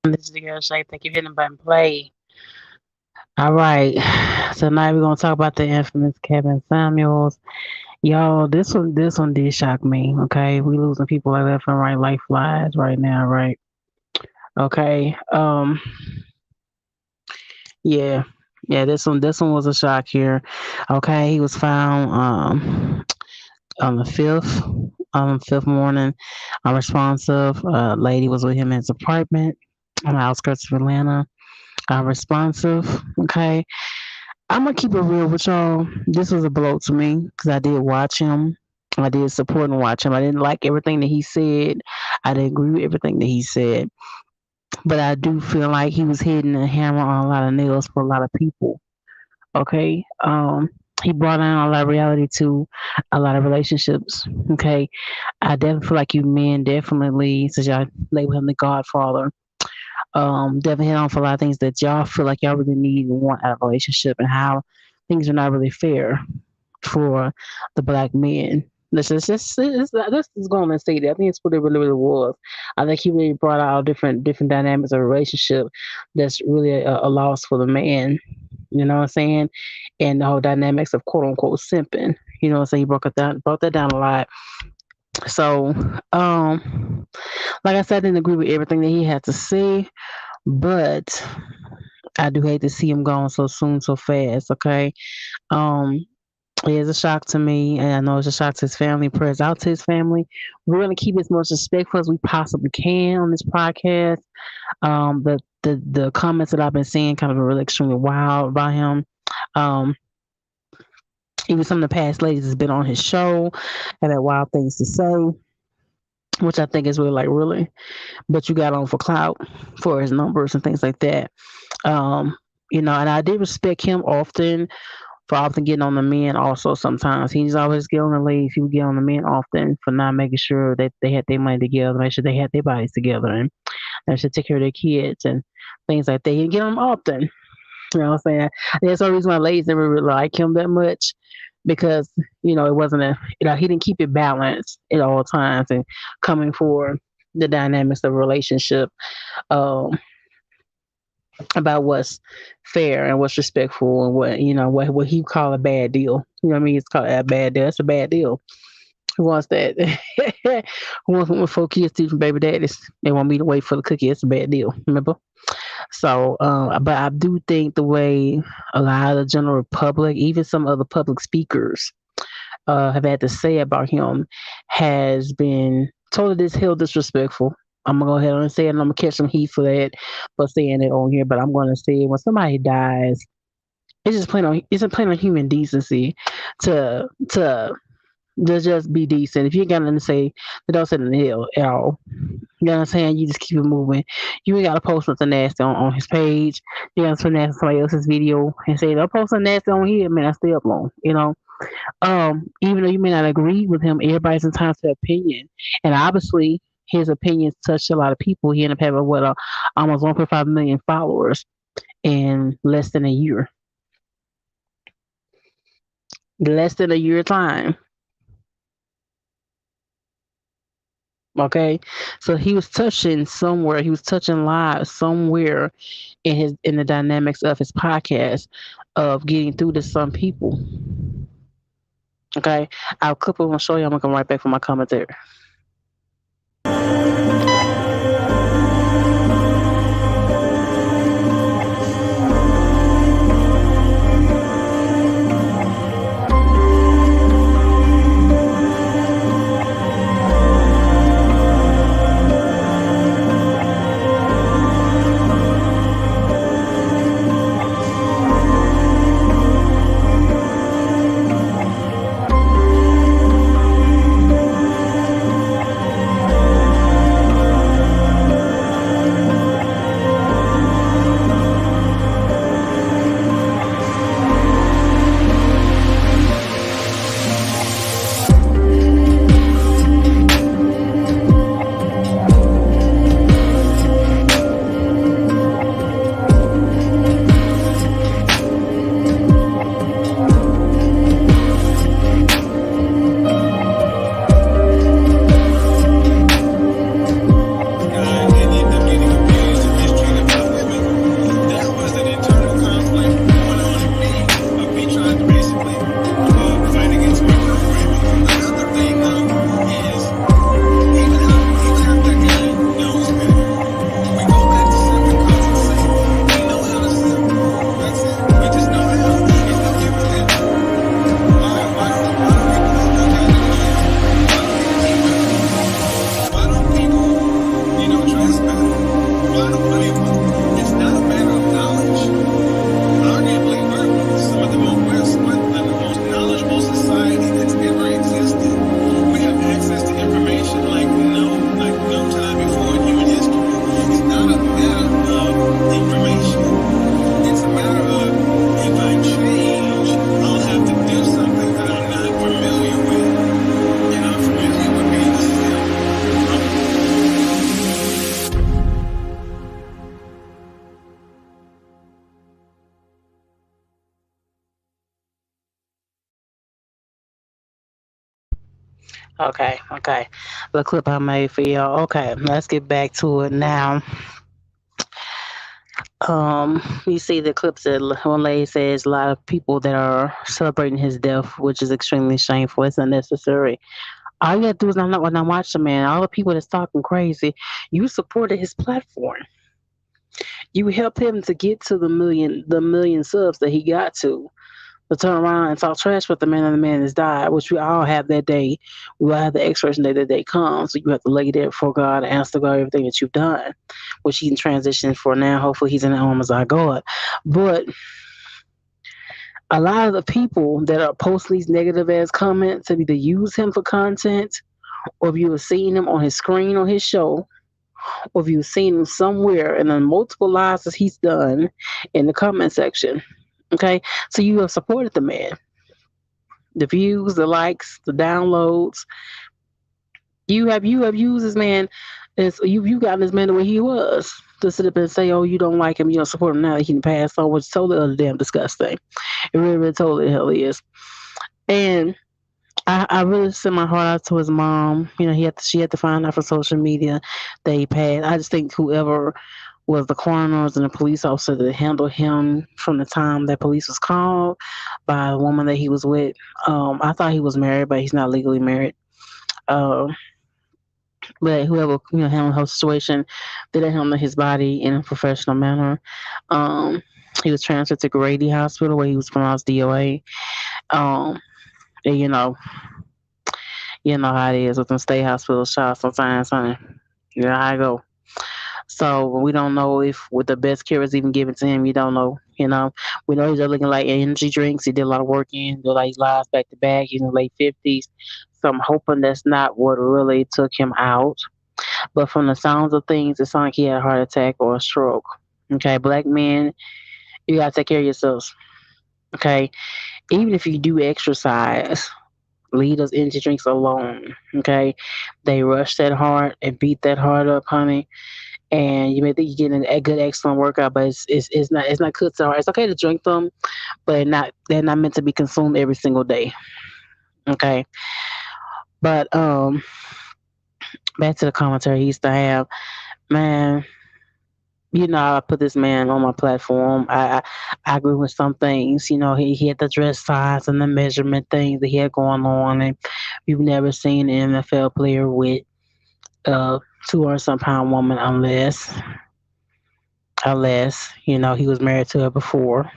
This is the girl Shay. Thank you for hitting the button play. All right. Tonight we're gonna talk about the infamous Kevin Samuels. Y'all, this one did shock me. Okay. We losing people like left and right like flies right now, right? Okay. Yeah. Yeah, this one was a shock here. Okay, he was found on the fifth morning unresponsive. Lady was with him in his apartment on the outskirts of Atlanta. Responsive. Okay. I'm gonna keep it real with y'all. This was a blow to me because I did watch him. I did support and watch him. I didn't like everything that he said. I didn't agree with everything that he said. But I do feel like he was hitting the hammer on a lot of nails for a lot of people. Okay. He brought in a lot of reality to a lot of relationships. Okay. I definitely feel like you men definitely, since y'all label him the Godfather, definitely hit on for a lot of things that y'all feel like y'all really need and want out of a relationship and how things are not really fair for the black men. Let's just go on and say that. I think it's what it really, really was. I think he really brought out different dynamics of a relationship that's really a loss for the man. You know what I'm saying? And the whole dynamics of quote unquote simping. You know what I'm saying? He brought that down a lot. So, like I said, I didn't agree with everything that he had to say, but I do hate to see him gone so soon, so fast. Okay. Um, it is a shock to me, and I know it's a shock to his family. Prayers out to his family. We're gonna keep it as much respectful as we possibly can on this podcast. The comments that I've been seeing kind of are really extremely wild about him. Um, Even some of the past ladies that's been on his show have had wild things to say, which I think is really like really. But you got on for clout for his numbers and things like that. Um, and I did respect him often for often getting on the men also sometimes. He's always getting on the ladies. He would get on the men often for not making sure that they had their money together, make sure they had their bodies together, and they should take care of their kids and things like that. He'd get on them often. You know what I'm saying? That's the reason why ladies never really like him that much because, it wasn't he didn't keep it balanced at all times and coming for the dynamics of a relationship. Um, about what's fair and what's respectful and what he call a bad deal. You know what I mean? It's called a bad deal. It's a bad deal. Who wants that? Who wants when 4 kids teach from baby daddies? They want me to wait for the cookie. It's a bad deal. Remember? So, but I do think the way a lot of the general public, even some other public speakers, have had to say about him has been totally disrespectful. I'm gonna go ahead and say it, and I'm gonna catch some heat for that for saying it on here. But I'm gonna say it when somebody dies, it's just plain on human decency to Just be decent. If you ain't got nothing to say, then don't say nothing at all. You know what I'm saying? You just keep it moving. You ain't gotta post something nasty on his page. You gotta put nasty on somebody else's video and say, don't post something nasty on here, man, I stay up long, you know. Even though you may not agree with him, everybody's entitled to opinion. And obviously his opinions touched a lot of people. He ended up having almost 1.5 million followers in less than a year. Less than a year time. Okay. So he was touching somewhere, he was touching lives somewhere in the dynamics of his podcast of getting through to some people. Okay. I'll clip it and show you. I'm gonna come right back for my commentary. Okay, okay. The clip I made for y'all. Okay, let's get back to it now. You see the clips that one lady says a lot of people that are celebrating his death, which is extremely shameful. It's unnecessary. All you gotta do is not when I watch the man. All the people that's talking crazy, you supported his platform. You helped him to get to the million subs that he got to turn around and talk trash with the man and the man has died, which we all have that day. We all have the expiration day that day comes. So you have to lay there before God and ask God everything that you've done, which he's in transition for now. Hopefully he's in the arms of our God. But a lot of the people that are posting these negative ass comments have either use him for content, or if you have seen him on his screen on his show, or if you've seen him somewhere in the multiple lives that he's done in the comment section. Okay, so you have supported the man. The views, the likes, the downloads. You have used this man as you gotten this man the way he was. To sit up and say, oh, you don't like him, you don't support him now that he can pass on, which is totally other damn disgusting. It really, really totally the hell is. And I really sent my heart out to his mom. You know, she had to find out from social media that he passed. I just think whoever was the coroners and the police officer that handled him from the time that police was called by the woman that he was with. I thought he was married, but he's not legally married. Um, but whoever handled the situation didn't handle his body in a professional manner. Um, he was transferred to Grady Hospital where he was pronounced DOA. Um, and you know how it is with them state hospital shots sometimes, honey. You know how I go. So we don't know if with the best care is even given to him. You don't know You know, we know he's looking like energy drinks. He did a lot of work in, did like lives back to back. He's in the late 50s. So I'm hoping that's not what really took him out. But from the sounds of things, it sounds like he had a heart attack or a stroke. Okay, black men, you gotta take care of yourselves. Okay, even if you do exercise, leave those energy drinks alone. Okay, they rush that heart and beat that heart up, honey. And you may think you're getting a good, excellent workout, but it's not good to heart. It's okay to drink them, but they're not meant to be consumed every single day. Okay, but back to the commentary he used to have, man. I put this man on my platform. I agree with some things. He had the dress size and the measurement things that he had going on, and you've never seen an NFL player with a 200-some-pound woman unless he was married to her before.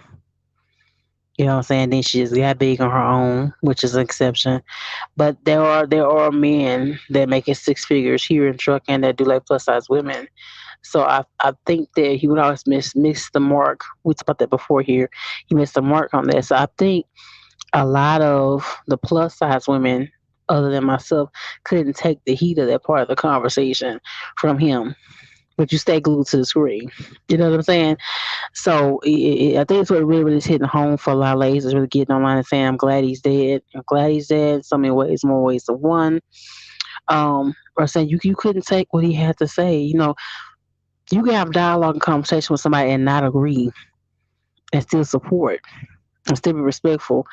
You know what I'm saying? Then she just got big on her own, which is an exception. But there are men that make it six figures here in trucking that do like plus size women. So I think that he would always miss the mark. We talked about that before here. He missed the mark on that. So I think a lot of the plus size women, other than myself, couldn't take the heat of that part of the conversation from him. But you stay glued to the screen. You know what I'm saying? So I think it's what really is hitting home for a lot of ladies is really getting online and saying, I'm glad he's dead. I'm glad he's dead. So many ways, more ways than one. Or saying you couldn't take what he had to say. You can have dialogue and conversation with somebody and not agree and still support and still be respectful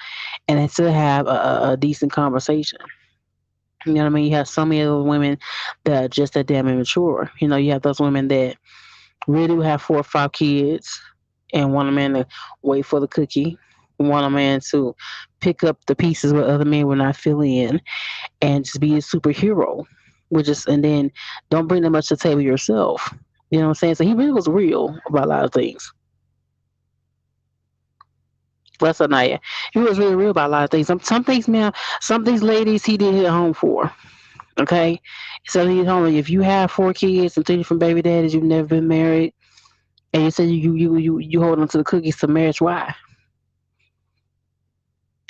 and still have a decent conversation. You know what I mean? You have so many of those women that are just that damn immature. You have those women that really do have 4 or 5 kids and want a man to wait for the cookie, want a man to pick up the pieces where other men will not fill in and just be a superhero. And then don't bring that much to the table yourself. You know what I'm saying? So he really was real about a lot of things. That's a night. He was really real about a lot of things. Some things, man, some things ladies he did hit home for. Okay? So he told me if you have 4 kids and 3 different baby daddies, you've never been married, and you said you hold on to the cookies to marriage, why?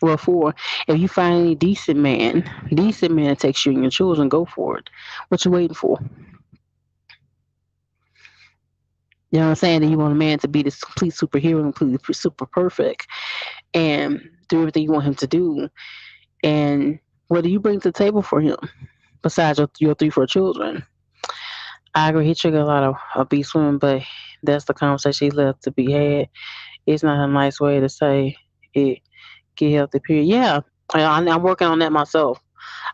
Well, for if you find any decent man that takes you and your children, go for it. What you waiting for? You know what I'm saying? That you want a man to be this complete superhero, completely super perfect, and do everything you want him to do. And what do you bring to the table for him besides your 3, 4 children? I agree. He triggered a lot of obese women, but that's the conversation he left to be had. It's not a nice way to say it. Get healthy. Period. Yeah, I'm working on that myself.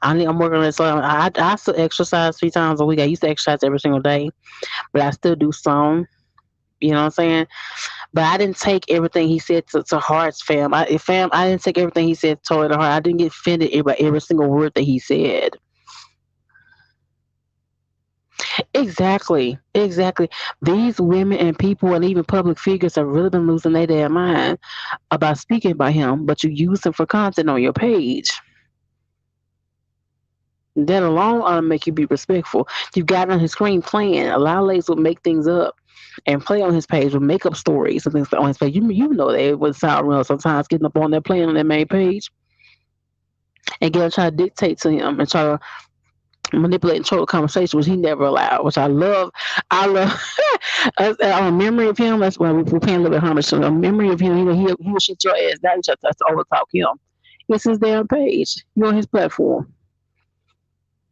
I'm working on it. So I still exercise 3 times a week. I used to exercise every single day, but I still do some. You know what I'm saying? But I didn't take everything he said to heart, fam. I didn't take everything he said totally to heart. I didn't get offended by every single word that he said. Exactly, exactly. These women and people and even public figures have really been losing their damn mind about speaking about him, but you use him for content on your page. That alone ought to make you be respectful. You've got on his screen playing. A lot of ladies will make things up and play on his page with make up stories and things on his page. You know they would sound real sometimes getting up on there playing on their main page and get try to dictate to him and try to manipulate and control the conversation, which he never allowed, which I love. I love a memory of him. That's why we're paying a little bit of homage to him. A memory of him, he will shut your ass down. That's overtalk him. It's his damn page. You're on his platform.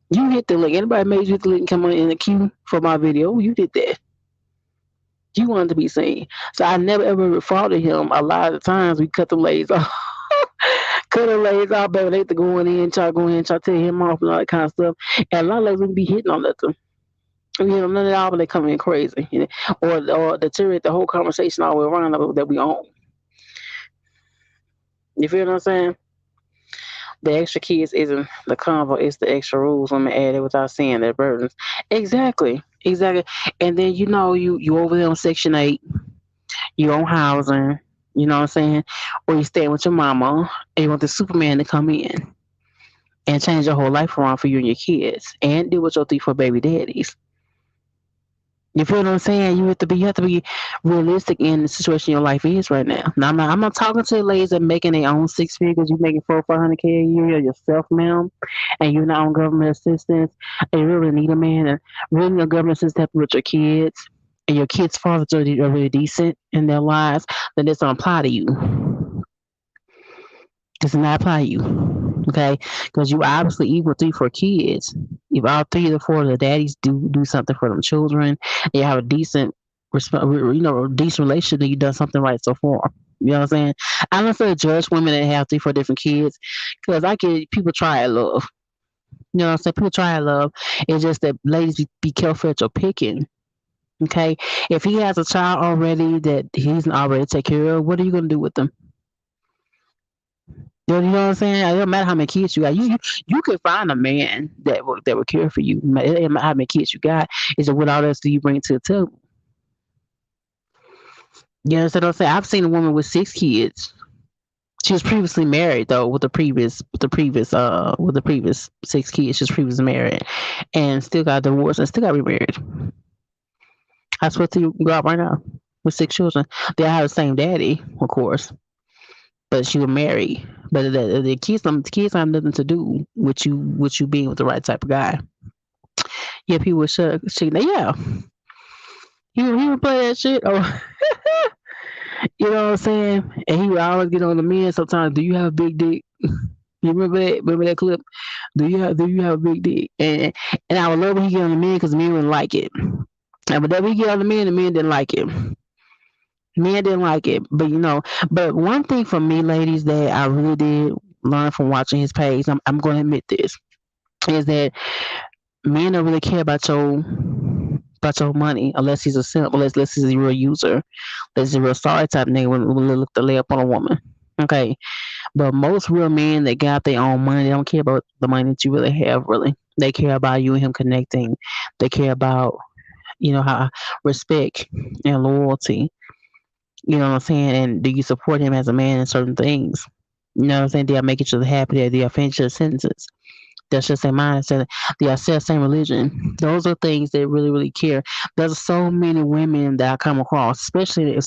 You hit the link. Anybody made you hit the link and come on in the queue for my video? You did that. You wanted to be seen. So I never ever faulted him. A lot of the times we cut the ladies off. Cut the ladies off, baby. They have to go in, try to go in, try to tell him off and all that kind of stuff. And a lot of ladies would be hitting on that. None of that, but they come in crazy. Or deteriorate the whole conversation all the way around that we own. You feel what I'm saying? The extra kids isn't the convo, it's the extra rules women added without seeing their burdens. Exactly. Exactly. And then you over there on Section 8, you on housing, you know what I'm saying? Or you staying with your mama and you want the Superman to come in and change your whole life around for you and your kids and deal with your 3, 4 baby daddies. You feel what I'm saying? You have to be realistic in the situation your life is right now. Now I'm not talking to the ladies that making their own six figures. You making 400K a year yourself, ma'am, and you're not on government assistance. And you really need a man, and really need a government assistance to help you with your kids, and your kids' fathers are really decent in their lives. Then this don't apply to you. Does not apply to you. Okay, because you obviously equal three, four kids. If all three of the four of the daddies do something for them children, and you have a decent, decent relationship, then you done something right so far. You know what I'm saying? I'm not going to judge women that have three, four different kids, because I get people try at love. You know what I'm saying? People try at love. It's just that ladies be careful at your picking. Okay, if he has a child already that he's already take care of, what are you gonna do with them? You know what I'm saying? It don't matter how many kids you got. You could find a man that will care for you. It doesn't matter how many kids you got. Is what all else do you bring to the table? You understand what I'm saying? I've seen a woman with six kids. She was previously married though with the previous six kids. She was previously married and still got divorced and still got remarried. I swear to you, go out right now with six children. They all have the same daddy, of course, but she was married. But the kids have nothing to do with you being with the right type of guy. Yeah, people would yeah, he would play that shit. Oh, you know what I'm saying? And he would always get on the men sometimes. Do you have a big dick? You remember that? Remember that clip? Do you have a big dick? And I would love when he get on the men because men wouldn't like it. And but then we get on the men didn't like it. Men didn't like it. But one thing for me, ladies, that I really did learn from watching his page, I'm going to admit this, is that men don't really care about your money unless he's a simp, unless he's a real user, unless he's a real sorry type nigga when look to lay up on a woman. Okay, but most real men that got their own money, they don't care about the money that you really have. Really, they care about you and him connecting. They care about how respect and loyalty. You know what I'm saying? And do you support him as a man in certain things? You know what I'm saying? Do y'all make each other happy? Do y'all finish your sentences? That's just their mindset. They are still same religion. Those are things they really, really care. There's so many women that I come across, especially. I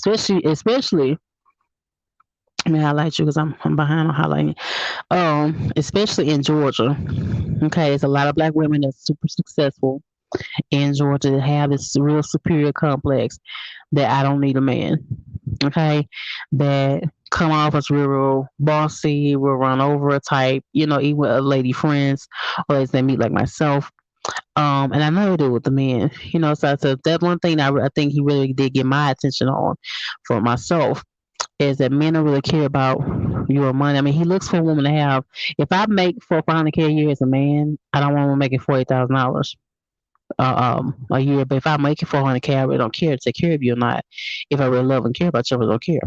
mean, I highlight you because I'm behind on highlighting. Especially in Georgia. Okay, there's a lot of black women that's super successful in Georgia that have this real superior complex that I don't need a man. Okay, that come off as real bossy, will run over a type, even with lady friends or ladies they meet like myself. And I know they do with the men, so that one thing I think he really did get my attention on for myself is that men don't really care about your money. I mean, he looks for a woman to have. If I make 400K a year as a man, I don't want to make it $40,000 a year. But if I make it 400K, I really don't care to take care of you or not. If I really love and care about you, I really don't care.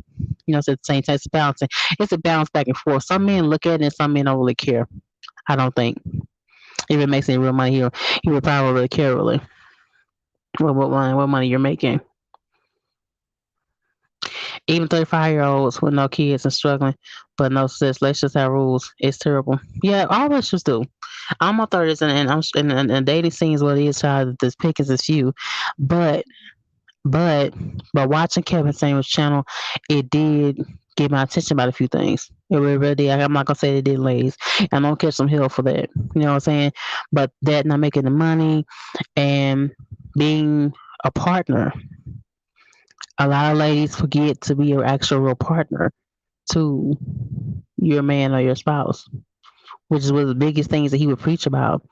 It's the same type of balancing. It's a balance back and forth. Some men look at it and some men don't really care. I don't think. If it makes any real money, he would probably really care really what money you're making. Even 35-year-olds with no kids and struggling, but no sis, let's just have rules. It's terrible. Yeah, all of us just do. I'm my 30s and dating scene is what it is, child. This pick is few. But but by watching Kevin Samuel's channel, it did get my attention about a few things. It really, really did. I'm not gonna say it did, ladies. I'm gonna catch some hell for that. You know what I'm saying? But that not making the money and being a partner, a lot of ladies forget to be your actual real partner to your man or your spouse, which is one of the biggest things that he would preach about.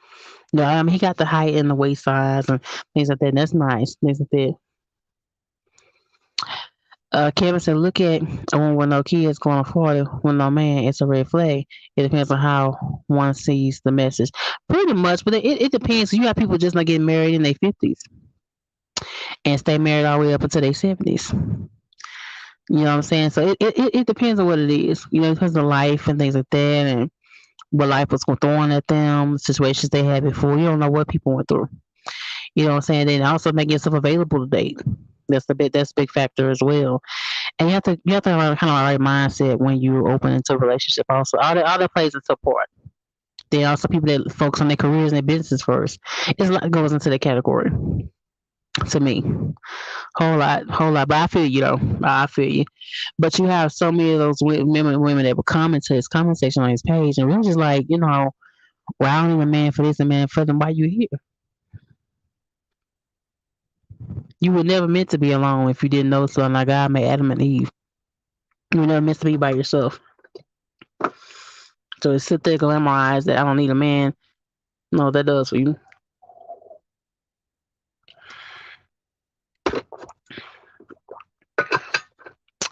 He got the height and the waist size and things like that. And that's nice. Things like that. Kevin said, "Look at a woman with no kids going 40 with no man. It's a red flag. It depends on how one sees the message. Pretty much, but it depends. You have people just not getting married in their 50s and stay married all the way up until their 70s. You know what I'm saying? So it depends on what it is. It depends on life and things like that and what life was throwing at them, situations they had before. You don't know what people went through. You know what I'm saying? Then also make yourself available to date. That's a big factor as well. And you have to have kind of a right mindset when you open into a relationship. Also, all that plays into part. There are also people that focus on their careers and their business first. It's a lot that goes into that category. to me. Whole lot. But I feel you though. I feel you. But you have so many of those women that will comment to his comment section on his page, and we're just like, well, I don't need a man for this and man for them. Why you here? You were never meant to be alone if you didn't know so. Like God made Adam and Eve. You were never meant to be by yourself. So to sit there glamorize that I don't need a man. No, that does for you.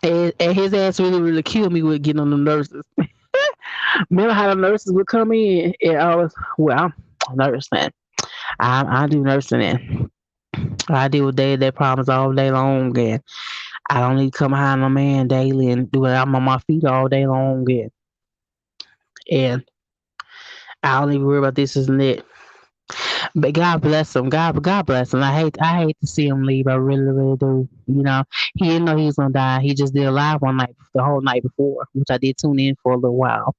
And his ass really, really killed me with getting on the nurses. Remember how the nurses would come in and I was, well, I'm nursing. I do nursing and I deal with day-to-day problems all day long and I don't need to come behind a man daily and do it. I'm on my feet all day long and I don't even worry about this and that. But God bless him. God bless him. I hate to see him leave. I really, really do. He didn't know he was gonna die. He just did a live one night, the whole night before, which I did tune in for a little while.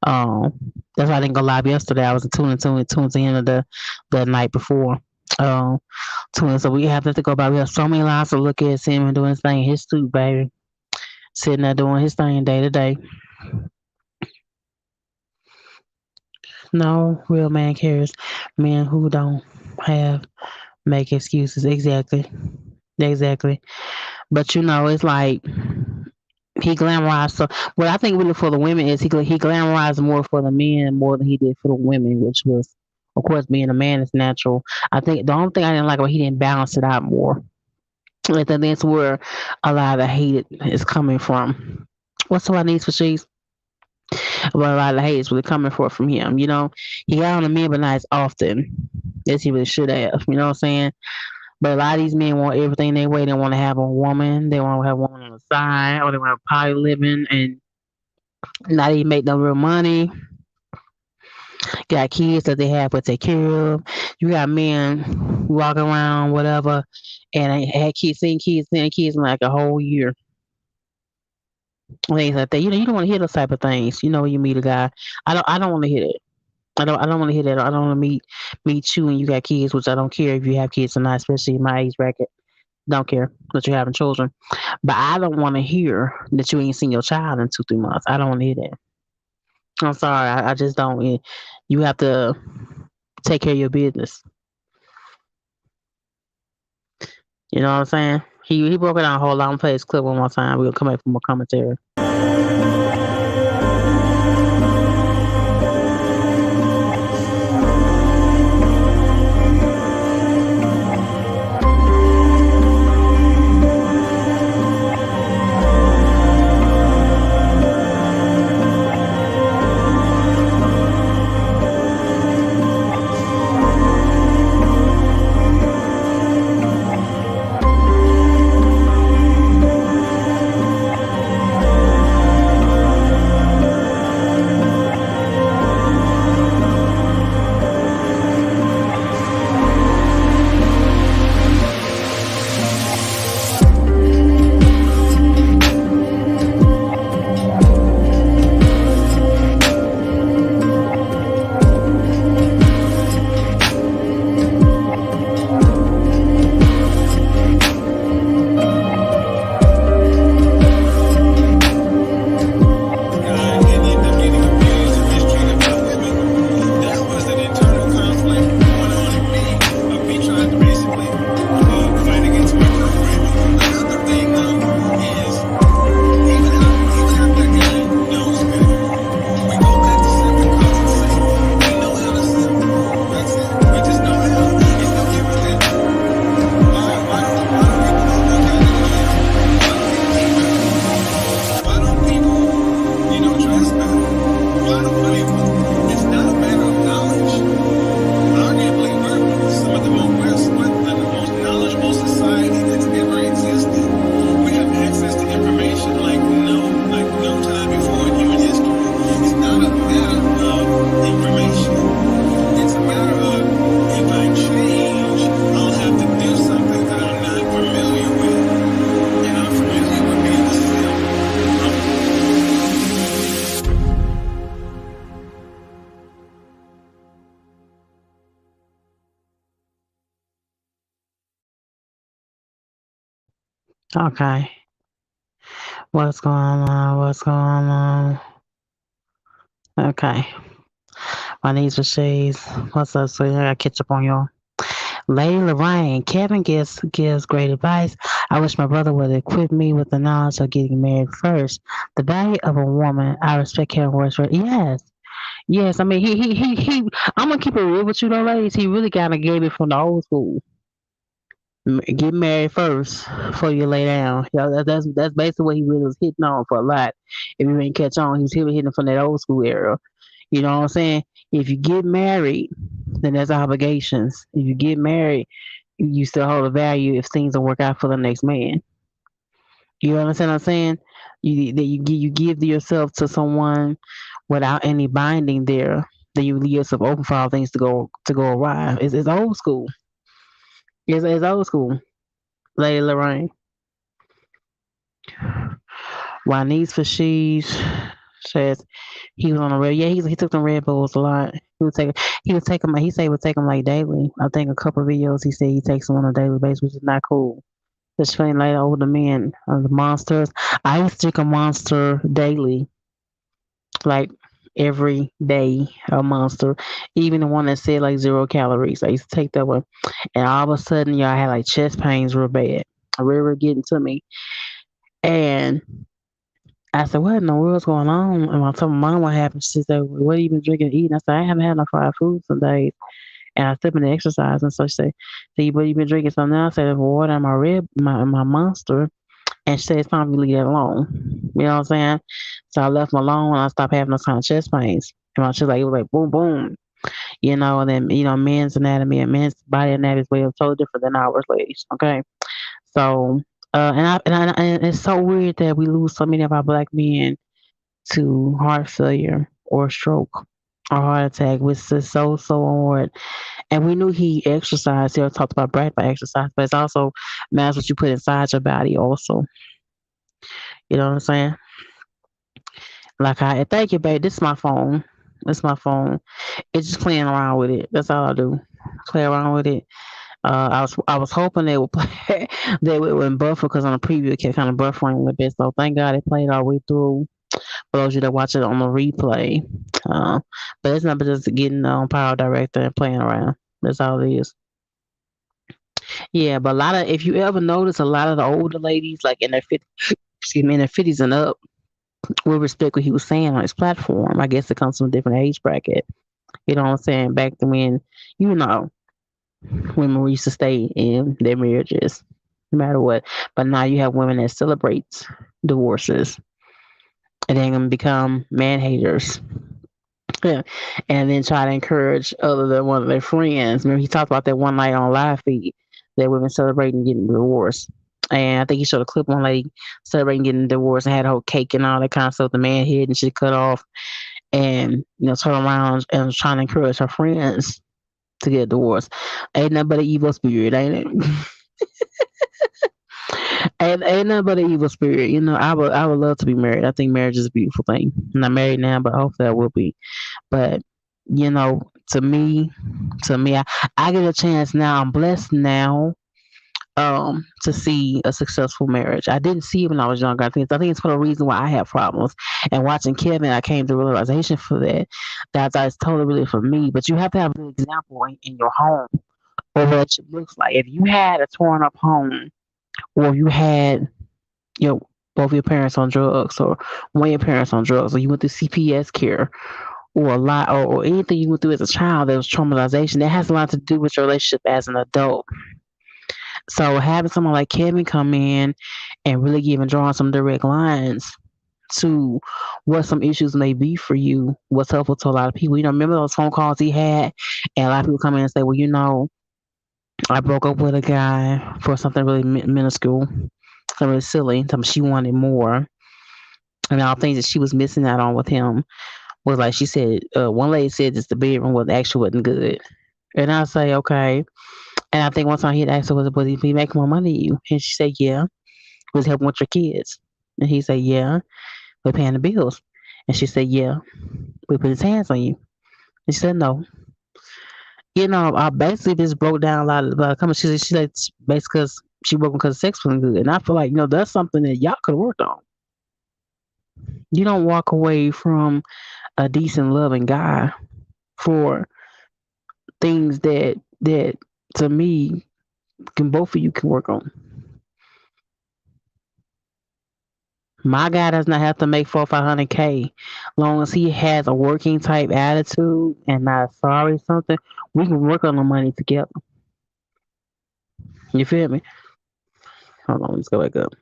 Um, that's why I didn't go live yesterday. I was tuning in of the night before. Tuning. So we have to go by. We have so many lives to look at. See him doing his thing. His suit, baby, sitting there doing his thing day to day. No real man cares. Men who don't have make excuses. Exactly. Exactly. But it's like he glamorized. So what I think really for the women is he glamorized more for the men more than he did for the women, which was, of course, being a man is natural. I think the only thing I didn't like about he didn't balance it out more. I think that's where a lot of the hate is coming from. What's all I need for cheese? But a lot of hate is really coming from him. He got on the men but not as often as he really should have. You know what I'm saying? But a lot of these men want everything their way. They want to have a woman. They want to have a woman on the side, or they want to poly living and not even make no real money. Got kids that they have to take care of. You got men walking around, whatever, and they had seeing kids in like a whole year. Things like that. You don't want to hear those type of things. When you meet a guy. I don't want to hear that. I don't want to hear that. I don't want to meet you and you got kids, which I don't care if you have kids or not, especially in my age bracket. Don't care that you're having children. But I don't want to hear that you ain't seen your child in 2-3 months. I don't want to hear that. I'm sorry. I just don't. You have to take care of your business. You know what I'm saying? He broke it down a whole lot. I'm gonna play his clip one more time. We're gonna come back for more commentary. Okay. What's going on? What's going on? Okay. My knees are shades. What's up, sweetie? I gotta catch up on y'all. Lady Lorraine, Kevin gives great advice. I wish my brother would equip me with the knowledge of getting married first. The value of a woman. I respect Kevin words for yes. Yes, I mean he I'm gonna keep it real with you though, ladies. He really kinda gave it from the old school. Get married first before you lay down. Yeah, that's basically what he really was hitting on for a lot. If you ain't catch on, he was really hitting from that old school era. You know what I'm saying? If you get married, then there's obligations. If you get married, you still hold a value if things don't work out for the next man. You understand what I'm saying? You give yourself to someone without any binding there. Then you leave yourself open for all things to go awry. It's old school. It's old school. Lady Lorraine. Juanice for she's says he was on the red. Yeah, he took the Red Bulls a lot. He would take them. He said he would take them like daily. I think a couple of videos he said he takes them on a daily basis, which is not cool. Especially like older men, the monsters. I used to drink a monster daily, like every day, a monster. Even the one that said like 0 calories. I used to take that one, and all of a sudden, y'all had like chest pains real bad, really getting to me. And I said, "What in the world's going on?" And I told my mom what happened. She said, "What have you been drinking and eating?" I said, "I haven't had no fried food some days." And I still been exercise. And so she said, "What you been drinking something else?" I said, "Water and my monster." And she said, "It's time you leave that alone." You know what I'm saying? So I left them alone and I stopped having those kind of chest pains. And she was like, it was like boom, boom. And then, men's anatomy and men's body anatomy is way totally different than ours, ladies. Okay. So, and it's so weird that we lose so many of our black men to heart failure or stroke or heart attack, which is so hard. And we knew he exercised. He talked about breath by exercise, but it's also matters what you put inside your body also. You know what I'm saying? Like thank you, babe. This is my phone. This is my phone. It's just playing around with it. That's all I do. Play around with it. I was hoping they would play they would buffer because on the preview it kept kind of buffering a little bit. So thank God it played all the way through. For those of you that watch it on the replay, uh, but it's not but just getting on Power Director and playing around. That's all it is. Yeah, but a lot of if you ever notice, a lot of the older ladies, like in their 50s, excuse me, in their 50s and up, will respect what he was saying on his platform. I guess it comes from a different age bracket. You know what I'm saying? Back then when, you know, women used to stay in their marriages, no matter what. But now you have women that celebrate divorces and then gonna become man haters. Yeah. And then try to encourage other than one of their friends. Remember he talked about that one night on live feed that women celebrating getting divorced. And I think he showed a clip on lady celebrating getting divorced and had a whole cake and all that kind of stuff. The man hid and she cut off and turn around and was trying to encourage her friends to get divorced. Ain't nothing but an evil spirit, ain't it? ain't nothing but an evil spirit. I would love to be married. I think marriage is a beautiful thing. I'm not married now, but hopefully I will be. But to me, I get a chance now. I'm blessed now. To see a successful marriage. I didn't see it when I was younger. I think it's for the reason why I have problems. And watching Kevin, I came to realization for that. That's totally really for me. But you have to have an example in your home or what it looks like. If you had a torn up home, or if you had your both your parents on drugs, or one of your parents on drugs, or you went through CPS care, or a lot, or anything you went through as a child that was traumatization, that has a lot to do with your relationship as an adult. So having someone like Kevin come in and really give and drawing some direct lines to what some issues may be for you was helpful to a lot of people. Remember those phone calls he had, and a lot of people come in and say, "Well, I broke up with a guy for something really minuscule, something really silly. Something she wanted more, and all things that she was missing out on with him was like she said. One lady said just the bedroom was actually wasn't good, and I say okay. And I think one time he had asked her, was he making more money than you? And she said, yeah. Was he helping with your kids? And he said, yeah. We're paying the bills. And she said, yeah. We put his hands on you. And she said, no. I basically just broke down a lot of comments. She said, basically, She broke him because sex wasn't good. And I feel like, that's something that y'all could have worked on. You don't walk away from a decent, loving guy for things that to me can both of you can work on. My guy does not have to make 400-500K. Long as he has a working type attitude and not sorry something, we can work on the money together. You feel me? Hold on, let's go back up.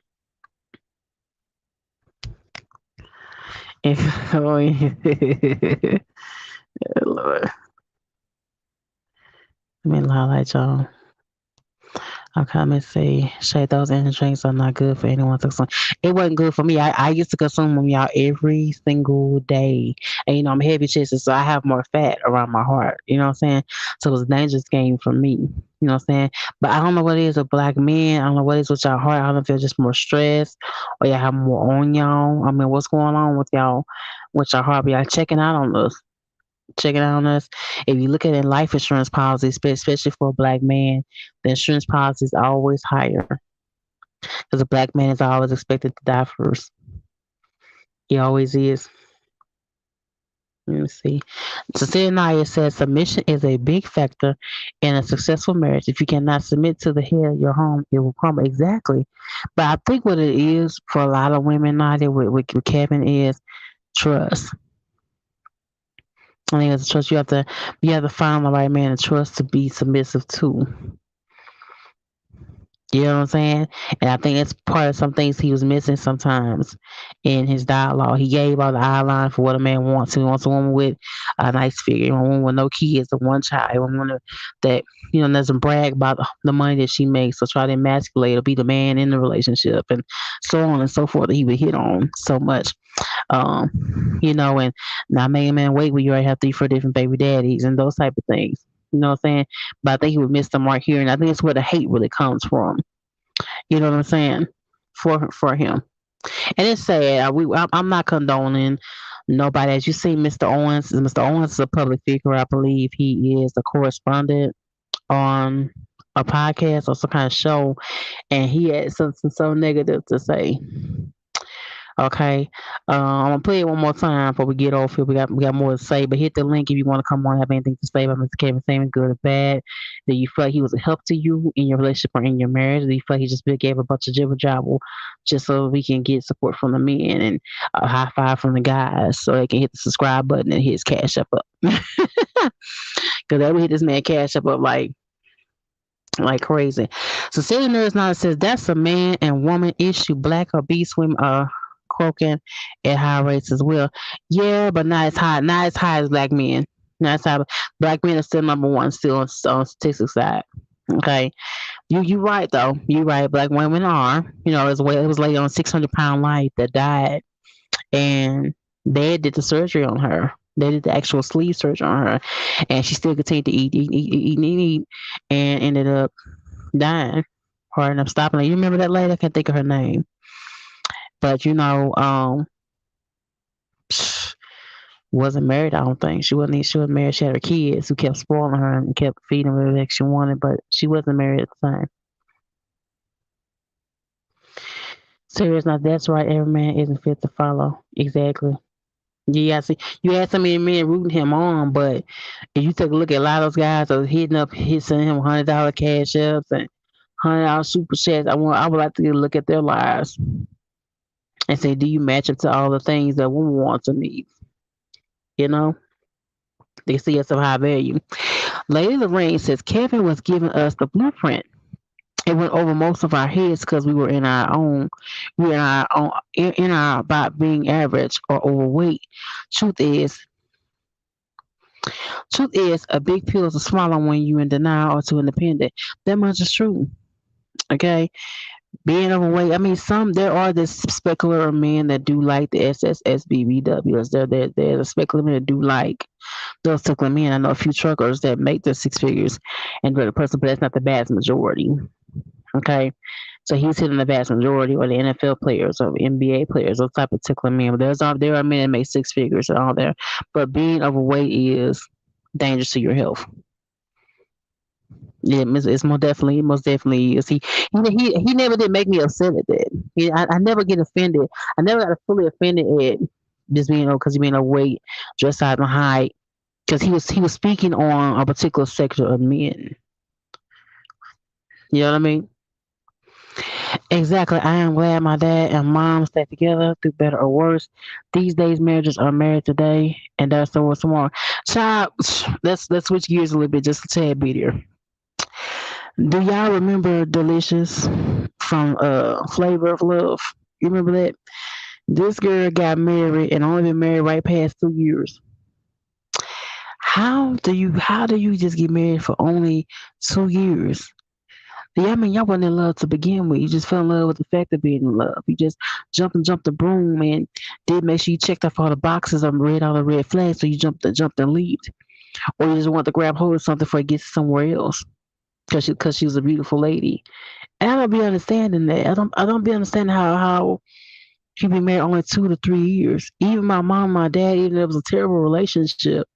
Oh, yeah. Lord. Let me highlight y'all. Okay, let me see. Shay, those energy drinks are not good for anyone to consume. It wasn't good for me. I used to consume them, y'all, every single day. And, I'm heavy chested, so I have more fat around my heart. You know what I'm saying? So it was a dangerous game for me. You know what I'm saying? But I don't know what it is with black men. I don't know what it is with y'all heart. I don't know if you're just more stressed or y'all have more on y'all. I mean, what's going on with y'all, with your heart? But y'all checking out on us. Checking out on us. If you look at it, life insurance policies, especially for a black man, the insurance policy is always higher because a black man is always expected to die first. He always is. Let me see. Cecilia Naya says submission is a big factor in a successful marriage. If you cannot submit to the head of your home, it will crumble. Exactly. But I think what it is for a lot of women, Nadia, with Kevin is trust. I think it's trust. You have to find the right man to trust to be submissive to. You know what I'm saying? And I think that's part of some things he was missing sometimes in his dialogue. He gave all the outline for what a man wants. He wants a woman with a nice figure. He wants a woman with no kids, a one child. He wants a woman that, doesn't brag about the money that she makes or try to emasculate or be the man in the relationship and so on and so forth that he would hit on so much. And now make a man wait when you already have 3 4 different baby daddies and those type of things. You know what I'm saying? But I think he would miss the mark here, and I think that's where the hate really comes from. You know what I'm saying? For him, and it's sad. I'm not condoning nobody. As you see, Mr. Owens. Mr. Owens is a public figure. I believe he is a correspondent on a podcast or some kind of show, and he had something so negative to say. Okay. I'm gonna play it one more time before we get off here. We got more to say, but hit the link if you want to come on and have anything to say about Mr. Kevin Samuels, good or bad. Do you feel like he was a help to you in your relationship or in your marriage? Do you feel like he just gave a bunch of jibber jabble just so we can get support from the men and a high five from the guys so they can hit the subscribe button and hit his cash up? Because they would hit this man cash up like crazy. So Cecilia Nurse now says that's a man and woman issue. Black obese women are croaking at high rates as well. Yeah, but not as high. Not as high as black men. Not as high. Black men are still number one, still on statistics side. Okay, you right though. You right. Black women are. It was a lady on 600 pound life that died, and they did the surgery on her. They did the actual sleeve surgery on her, and she still continued to eat, and ended up dying or ended up stopping. You remember that lady? I can't think of her name, but wasn't married. I don't think she wasn't. She wasn't married. She had her kids who kept spoiling her and kept feeding her everything she wanted, but she wasn't married at the time. Serious, now that's right. Every man isn't fit to follow. Exactly. Yeah, see, you had so many men rooting him on, but if you take a look at a lot of those guys that are sending him $100 cash ups and $100 super chats, I would like to look at their lives and say, do you match up to all the things that women want or need? You know, they see us of high value. Lady Lorraine says Kevin was giving us the blueprint. It went over most of our heads because we were in our about being average or overweight. Truth is, Truth is, a big pill to swallow when you're in denial or too independent. That much is true. Okay, being overweight. I mean, there are the speculative men that do like the SSSBBWs. There's a speculative men that do like those particular men. I know a few truckers that make their 6 figures and they're the person, but that's not the vast majority. Okay. So he's hitting the vast majority, or the NFL players, or NBA players, those type of tickler men. But there are men that make 6 figures and all there. But being overweight is dangerous to your health. Yeah, it's most definitely is. He never did make me upset at that. I never get offended. I never got fully offended at just being because he being overweight, dressed out in height, because he was speaking on a particular sector of men. You know what I mean? Exactly. I am glad my dad and mom stay together through better or worse. These days, marriages are married today, and that's the what's tomorrow. Child, let's switch gears a little bit, just a tad bit here. Do y'all remember Delicious from Flavor of Love? You remember that? This girl got married and only been married right past 2 years. How do you just get married for only 2 years? Yeah, I mean y'all wasn't in love to begin with. You just fell in love with the fact of being in love. You just jumped the broom and did make sure you checked off all the boxes and read all the red flags, so you jumped and leaped. Or you just want to grab hold of something before it gets somewhere else. Cause she was a beautiful lady. And I don't be understanding that. I don't be understanding how she been married only 2 to 3 years. Even my mom, my dad, even though it was a terrible relationship,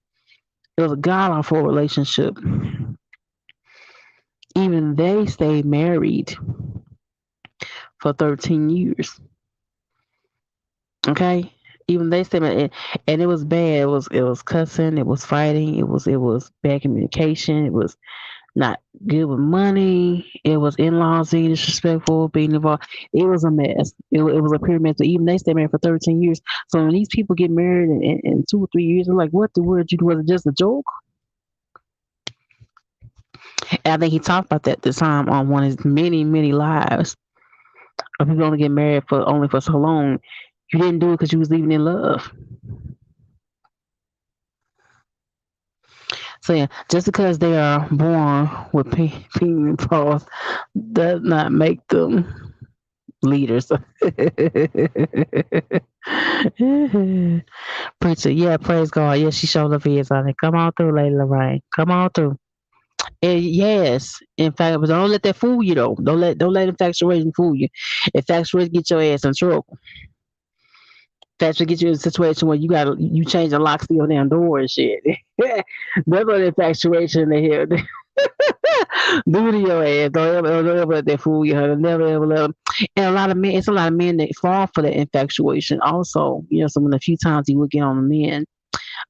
it was a god awful relationship. Even they stayed married for 13 years. Okay? Even they stayed married, and it was bad. It was cussing, it was fighting, it was bad communication, it was not good with money. It was in laws being disrespectful, being involved. It was a mess. It was a pure mess. Even they stayed married for 13 years. So when these people get married in 2 or 3 years, they're like, what the word you was it just a joke? And I think he talked about that this time on one of his many, many lives. Of people only get married for only for so long. You didn't do it because you was leaving in love. So yeah, just because they are born with pink paws does not make them leaders. Preacher, yeah, praise God. Yeah, she showed the vids on it. Come on through, Lady Lorraine. Come on through. And yes, in fact, but don't let that fool you though. Don't let infatuation fool you. Infatuation get your ass in trouble. Infatuation get you in a situation where you change the locks to your damn door and shit. That's what infatuation in here. Do to your ass. Don't ever let that fool you. Never ever let them. And it's a lot of men that fall for that infatuation. Also, so when a few times he would get on the men,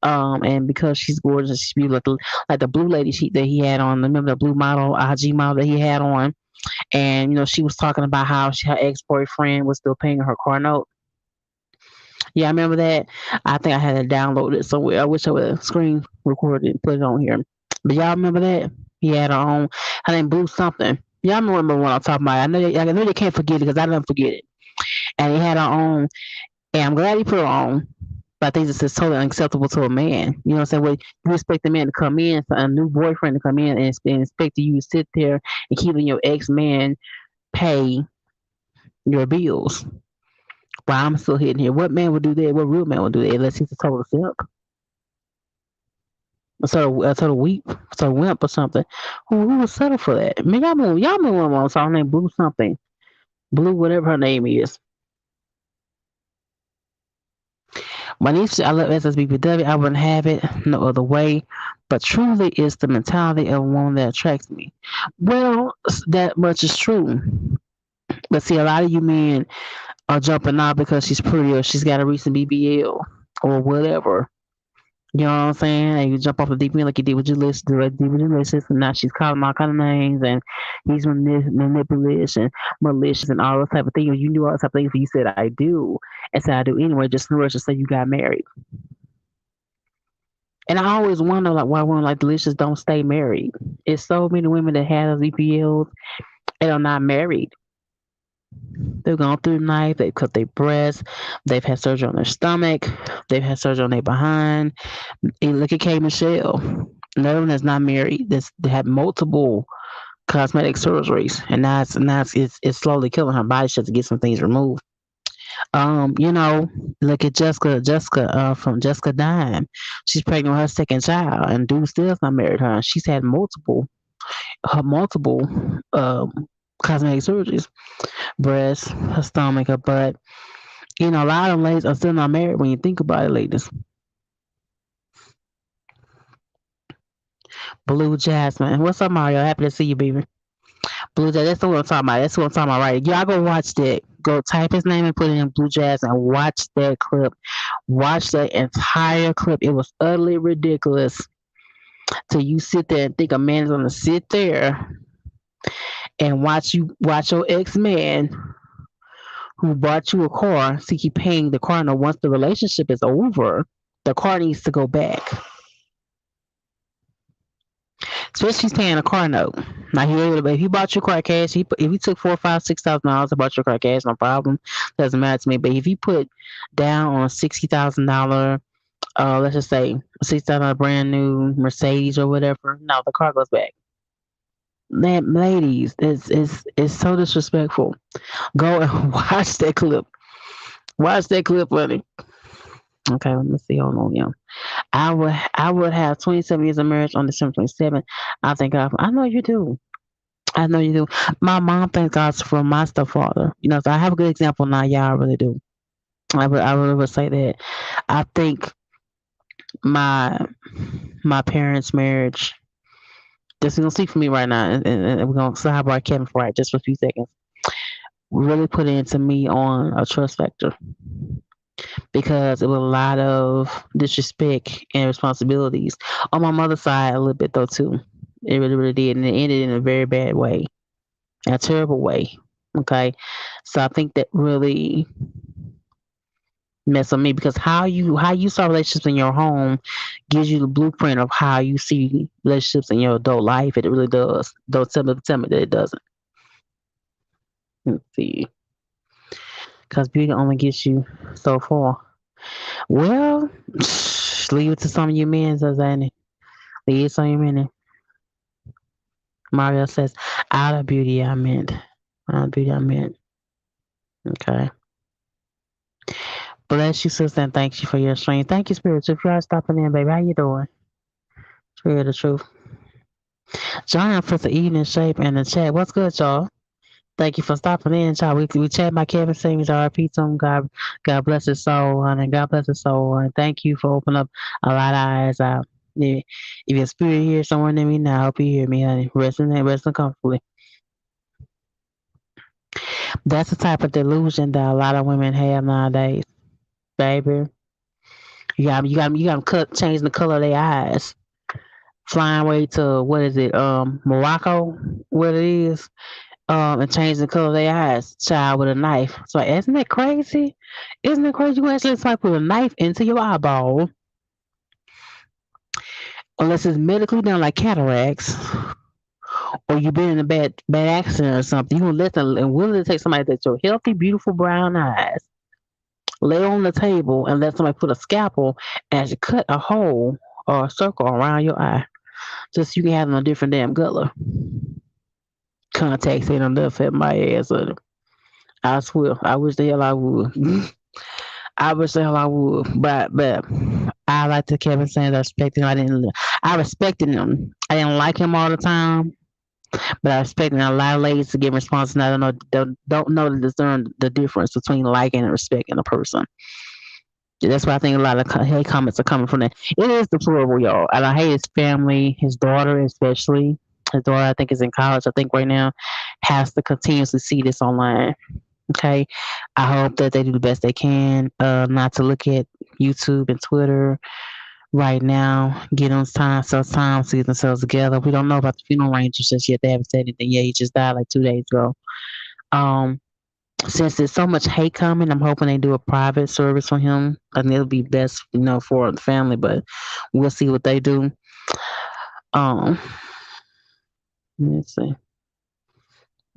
and because she's gorgeous, she's beautiful, like the blue lady that he had on. Remember the blue model, IG model that he had on, and she was talking about how her ex boyfriend was still paying her car note. Yeah, I remember that. I think I had to download it somewhere. I wish I would have screen recorded and put it on here. But y'all remember that? He had her own. Her name Blue something. Y'all remember what I'm talking about? I know they can't forget it because I never forget it. And he had her own, and I'm glad he put her on. But I think this is totally unacceptable to a man. You know what I'm saying? Well, you expect a man to come in, a new boyfriend to come in, and expect you to sit there and keeping your ex man pay your bills. While I'm still hitting here. What man would do that? What real man would do that unless he's a total simp? A sort of weep, sort of wimp or something. Who would settle for that? Man, y'all remember one on song named Blue something. Blue, whatever her name is. My niece, I love SSBBW. I wouldn't have it no other way. But truly, it's the mentality of a woman that attracts me. Well, that much is true. But see, a lot of you men are jumping out because she's pretty or she's got a recent BBL or whatever. You know what I'm saying? And you jump off the deep end like you did with Ulysses, like you did with Ulysses, and now she's calling all kind of names, and he's manipulative and malicious and all those type of things. You knew all those type of things, but you said I do, and said I do anyway, just in rush to say you got married. And I always wonder like why women like Delicious don't stay married. It's so many women that have BBLs and are not married. They've gone through the knife, they've cut their breasts, they've had surgery on their stomach, they've had surgery on their behind. And look at K Michelle. Another one that's not married, that's had multiple cosmetic surgeries, and now it's slowly killing her body. She has to get some things removed. Look at Jessica from Jessica Dime. She's pregnant with her second child, and dude still's not married her. She's had multiple cosmetic surgeries, breast, her stomach, her butt. A lot of them ladies are still not married when you think about it, ladies. Blue Jasmine. What's up, Mario? Happy to see you, baby. Blue Jasmine. That's what I'm talking about. That's what I'm talking about, right? Y'all go watch that. Go type his name and put it in Blue Jasmine and watch that clip. Watch that entire clip. It was utterly ridiculous. So you sit there and think a man is gonna sit there and watch your ex man who bought you a car, so keep paying the car. Now, once the relationship is over, the car needs to go back. Especially he's paying a car note. Now, if he bought your car cash, if he took $4, $5, $6,000 to buy your car cash, no problem. Doesn't matter to me. But if he put down on $60,000, let's just say $60,000 brand new Mercedes or whatever, no, the car goes back. Man, ladies, it's so disrespectful. Go and watch that clip. Watch that clip, buddy. Okay, let me see. Hold on, yeah. I would have 27 years of marriage on December 27th. I thank God. I know you do. I know you do. My mom thanks God for my stepfather. So I have a good example now. Yeah, I really do. I really would say that. I think my my parents' marriage. Just gonna speak for me right now, and we're gonna sidebar Kevin for right just for a few seconds. Really put into me on a trust factor because it was a lot of disrespect and responsibilities on my mother's side a little bit though too. It really, really did, and it ended in a very bad way, in a terrible way. Okay, so I think that really messed with me because how you saw relationships in your home gives you the blueprint of how you see relationships in your adult life. It really does. Don't tell me that it doesn't. Let's see, because beauty only gets you so far. Well, leave it to some of you men, Zazani. Leave it to some of you men. Mario says, out of beauty, I meant. Out of beauty, I meant. Okay. Bless you, sister, and thank you for your strength. Thank you, Spiritual. If you are stopping in, baby, how you doing? Spirit the truth. John puts the evening shape in the chat. What's good, y'all? Thank you for stopping in, y'all. We chat by Kevin Sings, RP to him. God bless his soul, and God bless his soul. And thank you for opening up a lot of eyes out. Yeah. If your spirit here somewhere near me now, I hope you hear me, honey. Resting comfortably. That's the type of delusion that a lot of women have nowadays, baby. You got change the color of their eyes. Flying away to what is it? Morocco, what it is. And change the color of their eyes. Child with a knife. So isn't that crazy? Isn't it crazy? You actually let put a knife into your eyeball, unless it's medically done like cataracts, or you've been in a bad accident or something. You gonna let them and willing to take somebody that's your healthy, beautiful brown eyes, lay on the table and let somebody put a scalpel and cut a hole or a circle around your eye, just so you can have them a different damn color. Contacts ain't enough at my ass. I swear, I wish the hell I would. I wish the hell I would, but I like to Kevin saying I respected him. I respected him. I didn't like him all the time, but I respected him. A lot of ladies to give responses and I don't know to discern the difference between liking and respecting a person. That's why I think a lot of hate comments are coming from that. It is deplorable, y'all. And I hate his family, his daughter especially. His daughter, I think, is in college. I think right now has to continuously see this online. Okay, I hope that they do the best they can, not to look at YouTube and Twitter right now. Get on time, to get themselves together. We don't know about the funeral arrangements just yet. They haven't said anything yet. He just died like 2 days ago. Since there's so much hate coming, I'm hoping they do a private service for him. I think it'll be best, for the family. But we'll see what they do. Let's see.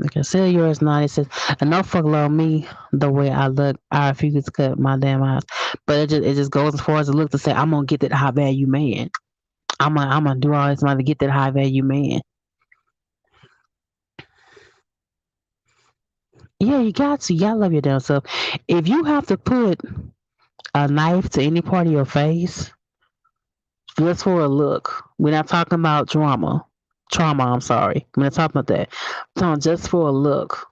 Okay, sell yours now. It says, and no fuck love me the way I look. I refuse to cut my damn eyes. But it just goes as far as it looks to say, I'm gonna get that high value man. I'm gonna do all this money to get that high value man. Yeah, you got to. You gotta love your damn self. If you have to put a knife to any part of your face, just for a look. We're not talking about drama. Trauma, I'm sorry. We're not talking about that. I'm talking just for a look.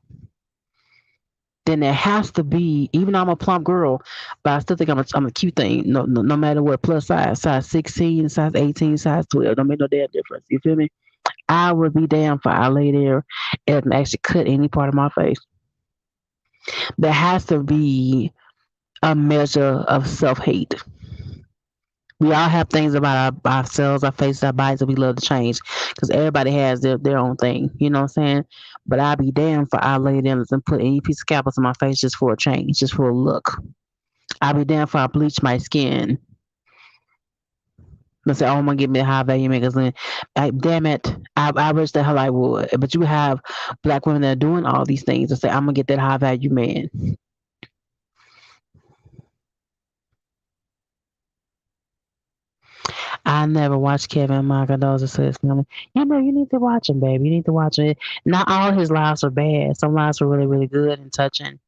then there has to be, even though I'm a plump girl, but I still think I'm a cute thing. No matter what, plus size 16, size 18, size 12, don't make no damn difference. You feel me? I would be damn for I lay there and actually cut any part of my face. There has to be a measure of self hate. We all have things about ourselves, our faces, our bodies that we love to change because everybody has their own thing. You know what I'm saying? But I'd be damned for I lay there and put any piece of capitals on my face just for a change, just for a look. I'd be damned for I bleach my skin. Let's say, oh, I'm gonna get me a high value magazine. Damn it, I wish the hell I would. But you have black women that are doing all these things and say, I'm gonna get that high value man. I never watched Kevin Macadoza says family. You know, you need to watch him, baby. You need to watch it. Not all his lives are bad. Some lives were really, really good and touching.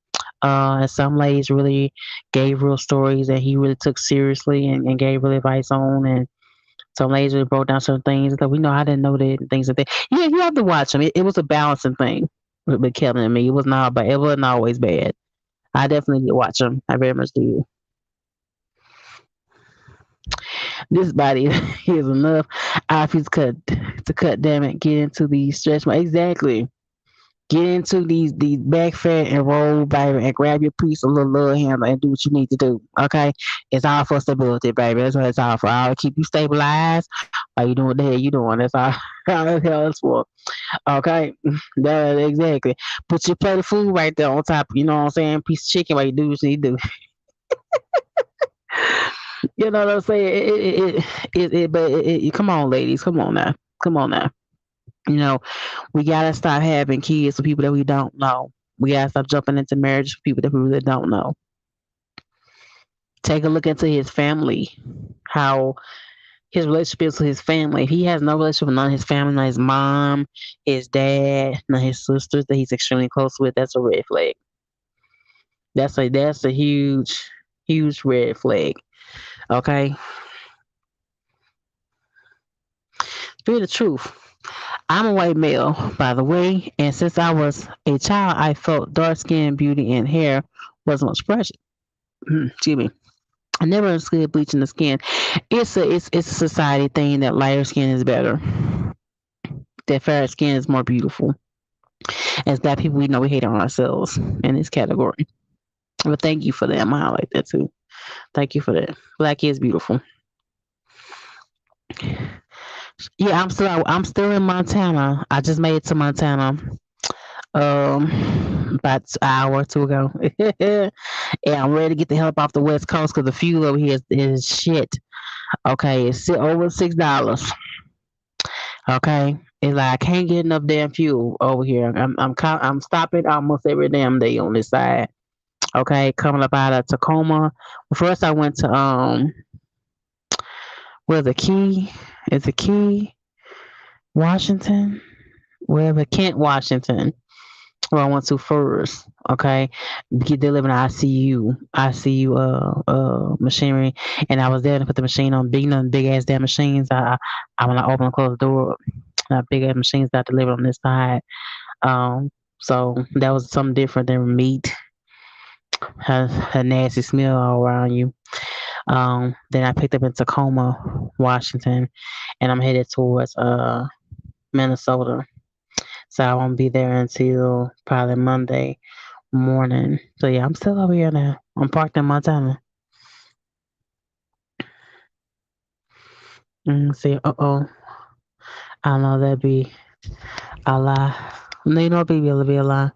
And some ladies really gave real stories that he really took seriously and gave real advice on. And some ladies really broke down certain things that we know I didn't know that and things like that. Yeah, you have to watch him. It was a balancing thing with Kevin and me. It was not, but it wasn't always bad. I definitely did watch him. I very much did. This body is enough outfits cut to cut. Damn it, get into these stretch marks. Exactly. Get into these back fat and roll, baby, and grab your piece of little handle and do what you need to do. Okay, it's all for stability, baby. That's what it's all for. I'll keep you stabilized. While you doing the hell you doing? That's all. All the hell it's for. Okay, that exactly. Put your plate of food right there on top. You know what I'm saying? Piece of chicken while you do what you need to do. You know what I'm saying? Come on, ladies. Come on now. Come on now. You know, we gotta stop having kids with people that we don't know. We gotta stop jumping into marriage with people that we really don't know. Take a look into his family, how his relationships with his family. If he has no relationship with none of his family, not his mom, his dad, none of his sisters that he's extremely close with, that's a red flag. That's a huge red flag. Okay, be the truth. I'm a white male, by the way, and since I was a child, I felt dark skin, beauty, and hair was much precious. Excuse me. I never understood bleaching the skin. It's a society thing that lighter skin is better. That fair skin is more beautiful. As black people, we know we hate on ourselves in this category. But thank you for that. I'm highlight that too. Thank you for that. Black is beautiful. Yeah, I'm still in Montana. I just made it to Montana about an hour or two ago. And I'm ready to get the hell up off the West Coast because the fuel over here is shit. Okay, it's over $6. Okay, it's like I can't get enough damn fuel over here. I'm stopping almost every damn day on this side. Okay, coming up out of Tacoma. First, I went to where's the key? Is the key Washington? Wherever Kent, Washington. Where I went to first. Okay, get delivered ICU machinery, and I was there to put the machine on big ass damn machines. I when I open and close the door, big ass machines that delivered on this side. So that was something different than meat. Has a nasty smell all around you. Then I picked up in Tacoma, Washington, and I'm headed towards Minnesota. So I won't be there until probably Monday morning. So yeah, I'm still over here now. I'm parked in Montana. See, I know that'd be a lie. No, you know, it'll be a lie.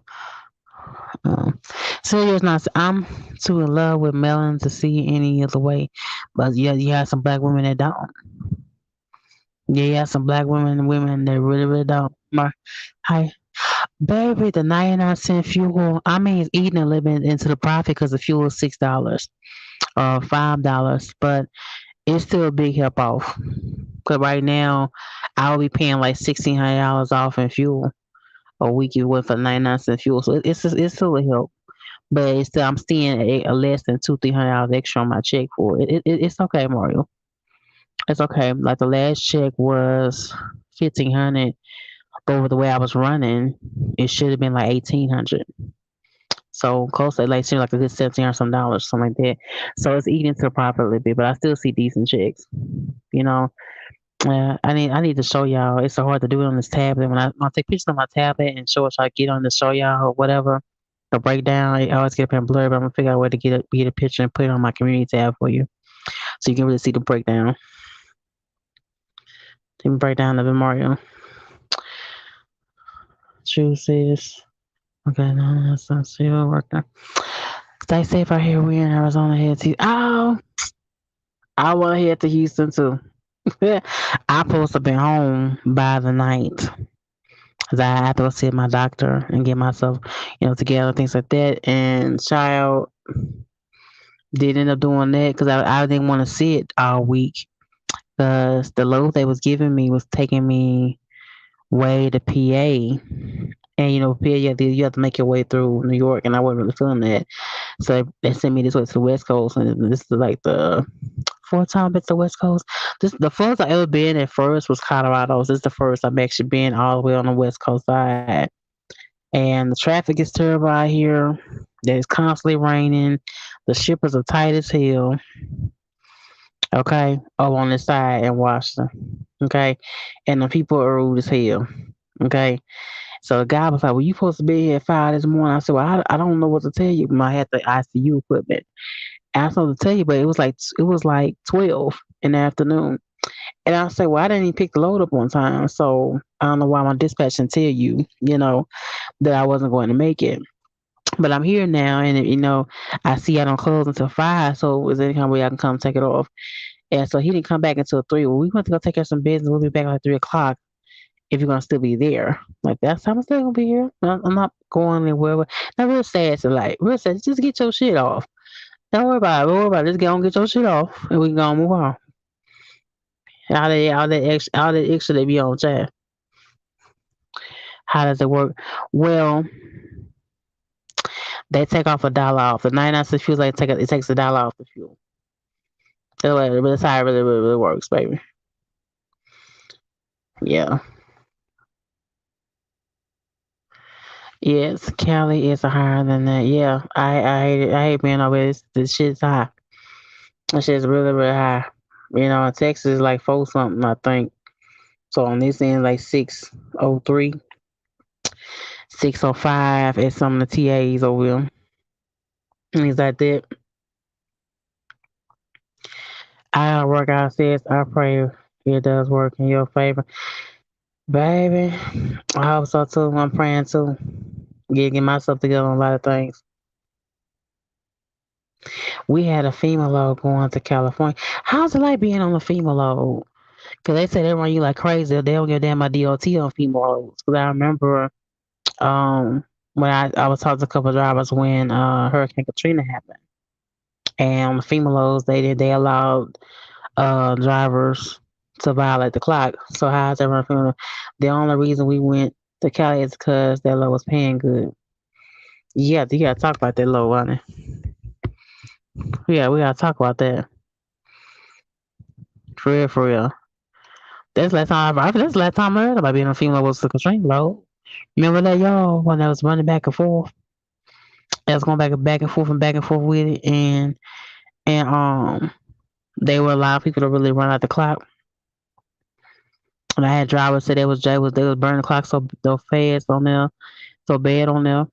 Um, Serious not. I'm too in love with Melon to see any other way. But yeah, you have some black women that don't. Yeah, you have some black women that really, really don't. Hi, baby, the 99-cent fuel. I mean, it's eating a little bit into the profit because the fuel is $6 or $5, but it's still a big help off. Cause right now, I will be paying like $1,600 off in fuel a week. You went for 99-cent fuel, so it's still a help. But it's still, I'm seeing a less than $200-300 extra on my check for it. It's okay, Mario. It's okay. Like the last check was 1,500, but with the way I was running, it should have been like 1,800. So close like seems like a good $17 or something like that. So it's eating to the profit a little bit, but I still see decent checks. You know, I need to show y'all. It's so hard to do it on this tablet. When I take pictures on my tablet and show what I get on to show y'all or whatever, the breakdown, I always get up in blur, but I'm gonna figure out a way to get a picture and put it on my community tab for you, so you can really see the breakdown. The breakdown of the Mario. Choose this. Okay, no, that's not still working. Stay safe out here. We're in Arizona. Head to I want to head to Houston too. I supposed to be home by the night. Cause I have to go see my doctor and get myself, together, things like that. And child did end up doing that because I didn't want to see it all week because the load they was giving me was taking me way to PA. And PA, you have to make your way through New York, and I wasn't really feeling that. So they sent me this way to the West Coast, and this is like the fourth time I've been to the West Coast. This the first I ever been at first was Colorado. This is the first I've actually been all the way on the West Coast side. And the traffic is terrible out here. It's constantly raining. The shippers are tight as hell. Okay, over on this side in Washington. Okay, and the people are rude as hell. Okay, so the guy was like, "Well, you supposed to be here at 5 this morning." I said, "Well, I don't know what to tell you. I had the ICU equipment. I was supposed to tell you, but it was like 12 in the afternoon." And I said, "Well, I didn't even pick the load up on time, so I don't know why my dispatch didn't tell you, that I wasn't going to make it." But I'm here now, and I see I don't close until 5. So is there any kind of way I can come take it off? And so he didn't come back until 3. Well, we went to go take care of some business. We'll be back like 3 o'clock if you're gonna still be there. Like that's time I'm still gonna be here. I'm not going anywhere. Not real sad. So like real sad. Just get your shit off. Don't worry about it. Don't worry about it. Just go and get your shit off, and we can go and move on. All that extra they be on chat. How does it work? Well, they take off $1 off the 99 cent fuel. It takes $1 off the fuel. That's how it really works, baby. Yeah. Yes, Cali is higher than that. Yeah, I hate being over here. This shit's high. This shit's really really high. In Texas is like 4 something, I think. So on this end, like 603, 605 at some of the TAs over here. Things like that. I gotta work out, sis. I pray it does work in your favor, baby. I hope so too. I'm praying too. Get myself together on a lot of things. We had a FEMA load going to California. How's it like being on a FEMA load? Because they say they run you like crazy. They don't give a damn about DOT on FEMA loads. Because I remember when I was talking to a couple of drivers when Hurricane Katrina happened. And on the FEMA loads, they allowed drivers to violate the clock. So how's everyone feeling? The only reason we went to Cali is because that load was paying good. Yeah, you gotta talk about that low, honey. Yeah, we gotta talk about that. For real, for real. That's the last time I heard about being on female was the Katrina load. Remember that, y'all, when I was running back and forth? I was going back and forth with it, and they were allowing people to really run out the clock. And I had drivers say they was burning the clock so fast on there, so bad on there.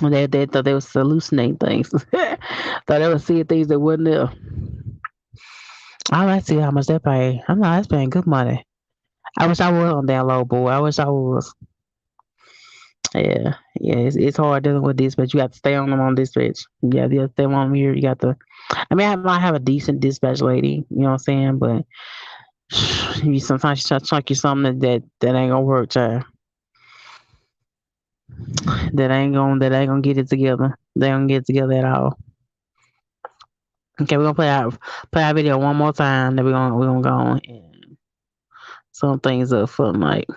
And they thought they was hallucinating things. Thought they was seeing things that wasn't there. I like to see how much they pay. I'm not. That's paying good money. I wish I was on that low, boy. I wish I was. Yeah, yeah. It's hard dealing with this, but you got to stay on them on dispatch. Yeah, you got to stay on them here. You got to. I mean, I might have a decent dispatch lady. You know what I'm saying? But you sometimes she try to chunk you something that ain't gonna work, child. That ain't gonna get it together. They ain't gonna get it together at all. Okay, we're gonna play our video one more time. Then we're gonna go on and some things up for Mike.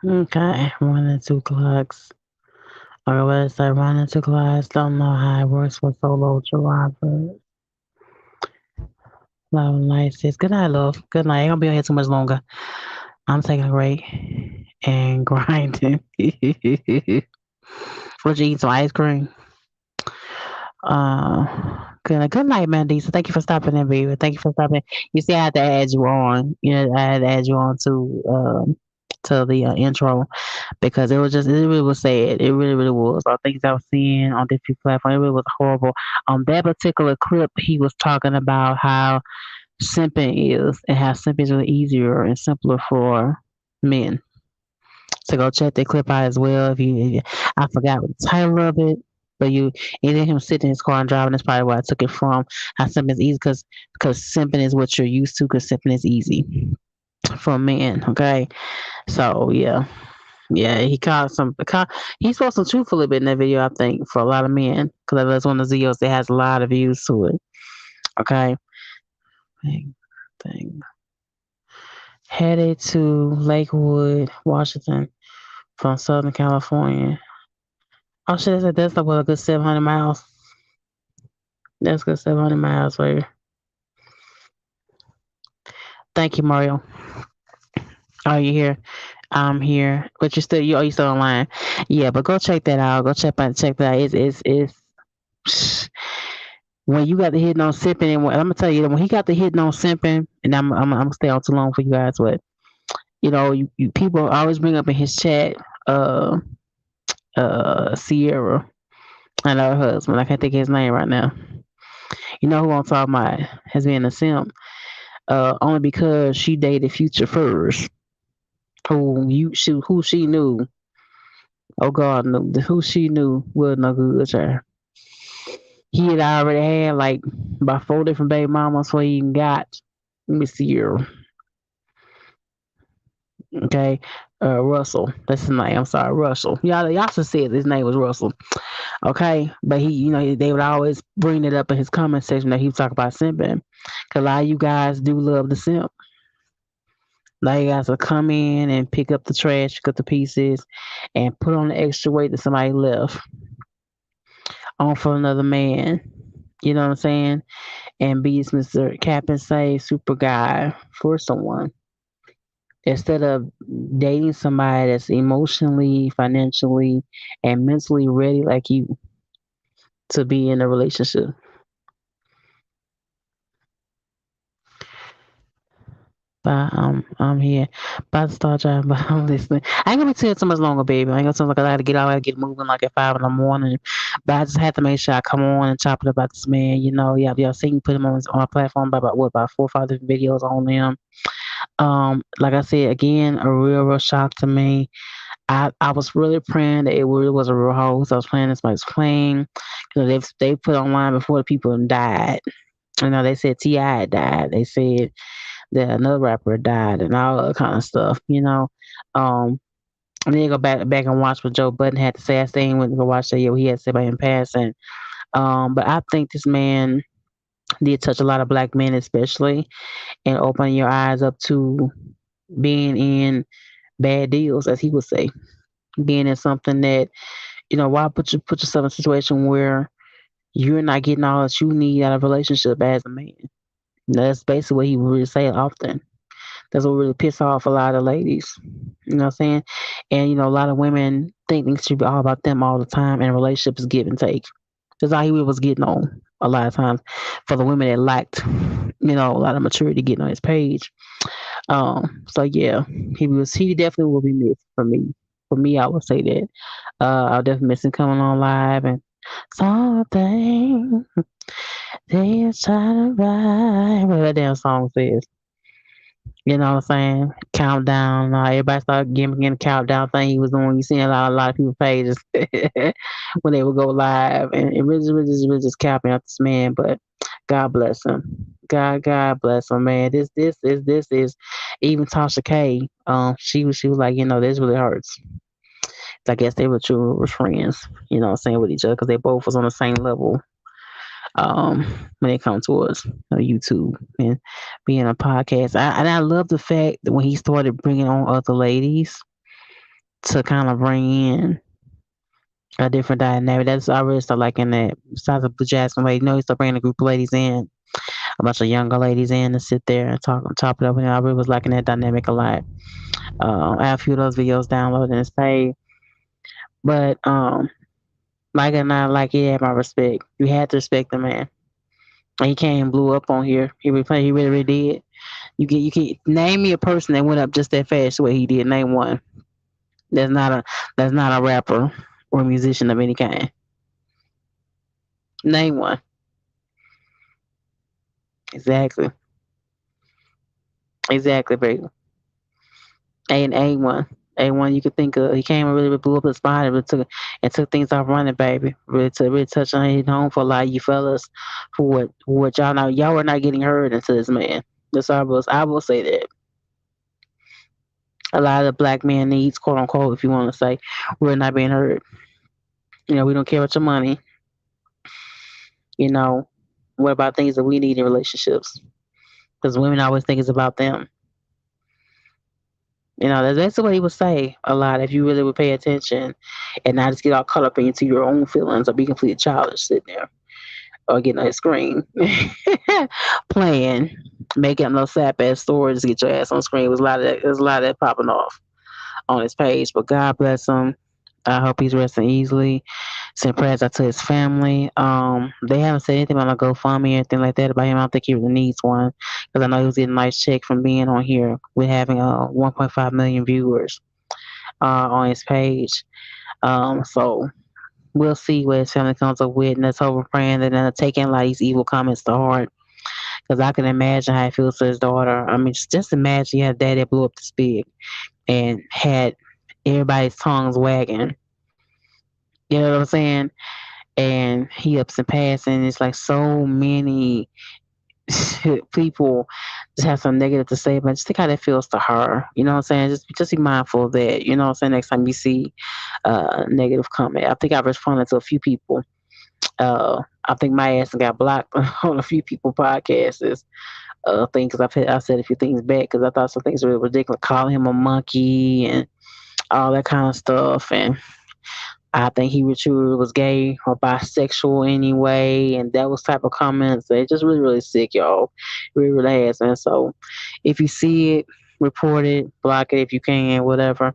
Okay, running two clocks. Okay, what is that? Running two clocks. Don't know how it works with solo driver. Love nice. Good night, love. Good night. I ain't gonna be on here too much longer. I'm taking a break and grinding. What you eat? Some ice cream. Good night, Mandy. So thank you for stopping in, baby. Thank you for stopping. You see, I had to add you on. You know, I had to add you on to the intro because it really was sad. It really, really was. All things I was seeing on different platforms, it really was horrible. That particular clip, he was talking about how simping is and how simping is really easier and simpler for men. So go check that clip out as well. I forgot what the title of it, but and then him sitting in his car and driving. That's probably where I took it from. How simping is easy because simping is what you're used to. Because simping is easy for men. Okay, so yeah, yeah. He spoke some truth a little bit in that video. I think for a lot of men because that's one of the videos that has a lot of views to it. Okay, thing, thing. Headed to Lakewood, Washington from Southern California. Oh shit, that's like what, a good 700 miles. That's good 700 miles right here. Thank you, Mario. Oh, you here? I'm here, but you still online? Yeah, but go check that out. Go check that out. It's when you got the hidden on sipping, and I'm gonna tell you that when he got the hidden on simping, and I'm gonna stay on too long for you guys, but you people always bring up in his chat, uh, Sierra and her husband. I can't think of his name right now. You know who I'm talking about has been a simp. Only because she dated Future first, who she knew. Oh God, no, who she knew was no good to her. He had already had like about 4 different baby mamas before he even got Miss Year. Okay, Russell. That's his name. I'm sorry, Russell. Y'all should said his name was Russell. Okay, but they would always bring it up in his comment section that he would talk about simping. Cause a lot of you guys do love the simp. Now you guys will come in and pick up the trash, pick up the pieces, and put on the extra weight that somebody left on for another man. You know what I'm saying? And be Mr. Cap and Say super guy for someone. Instead of dating somebody that's emotionally, financially, and mentally ready like you to be in a relationship. But I'm here. About to start driving, but I'm listening. I ain't gonna be too much longer, baby. I ain't gonna tell like I gotta get out, I gotta get moving like at 5 in the morning. But I just had to make sure I come on and chop it about this man. Y'all seen me put him on my platform by about 4 or 5 different videos on them. Like I said again, a real shock to me. I was really praying that it really was a real hoax. I was praying this was playing. They put online before the people died. They said T.I. died. They said that another rapper died and all that kind of stuff. And then go back and watch what Joe Budden had to say. I stayed went to go watch that. Yeah, what he had to say about him passing. But I think this man did touch a lot of black men, especially, and open your eyes up to being in bad deals, as he would say, being in something that why put yourself in a situation where you're not getting all that you need out of a relationship as a man. That's basically what he would really say often. That's what really piss off a lot of ladies. You know what I'm saying? And a lot of women think things should be all about them all the time, and relationships is give and take. That's all he was getting on a lot of times for the women that lacked, a lot of maturity getting on his page. So yeah, he definitely will be missed for me. For me, I would say that. I'll definitely miss him coming on live and something they is trying to ride. What that damn song says. You know what I'm saying? Countdown. Everybody started getting a countdown thing he was doing. You seen a lot of people pages when they would go live, and it really just capping out this man. But God bless him. God bless him, man. This is even Tasha K. She was like, this really hurts. I guess they were friends. What I'm saying, with each other because they both was on the same level um, when it comes towards YouTube and being a podcast. And I love the fact that when he started bringing on other ladies, to kind of bring in a different dynamic. That's I really start liking that. Besides the Blue Jasmine lady, you know, he started bringing a group of ladies in, a bunch of younger ladies in to sit there and talk and chop it up. And I really was liking that dynamic a lot. I have a few of those videos downloaded and saved. But like it or not, like he had my respect. You had to respect the man. He came and blew up on here. He really, really did. You can name me a person that went up just that fast the way he did. Name one. That's not a that's not a rapper or a musician of any kind. Name one. Exactly. Exactly, baby. A one. A one you could think of. He came and really, really blew up the spot and took things off running, baby. Really touch on his home for a lot of you fellas for what y'all know. Y'all were not getting heard into this man. That's all I will say that. A lot of the black man needs, quote unquote, if you want to say, we're not being heard. You know, we don't care about your money. You know, what about things that we need in relationships? Because women always think it's about them. You know, that's what he would say a lot if you really would pay attention and not just get all caught up into your own feelings or be completely childish sitting there or getting on the screen playing, making up no sap ass stories to get your ass on screen. There's a lot of that popping off on his page. But God bless him. I hope he's resting easily. Send prayers out to his family. They haven't said anything about a GoFundMe or anything like that about him. I don't think he really needs one because I know he was getting a nice check from being on here with having 1.5 million viewers on his page. So we'll see what his family comes up with, and let's hope and praying that they're taking like these evil comments to heart. Because I can imagine how it feels to his daughter. I mean, just imagine you had a dad that blew up this big and had everybody's tongues wagging. You know what I'm saying? And he ups and passing. It's like so many people just have some negative to say, but just think how that feels to her. You know what I'm saying? Just be mindful of that. You know what I'm saying? Next time you see a negative comment, I think I've responded to a few people. I think my ass got blocked on a few people podcasts. Thing because I said a few things back because I thought some things were ridiculous, calling him a monkey and all that kind of stuff, and I think he truly was gay or bisexual anyway, and that was type of comments. They just really, really sick, y'all. Really, really has, man. So if you see it, report it, block it if you can, whatever.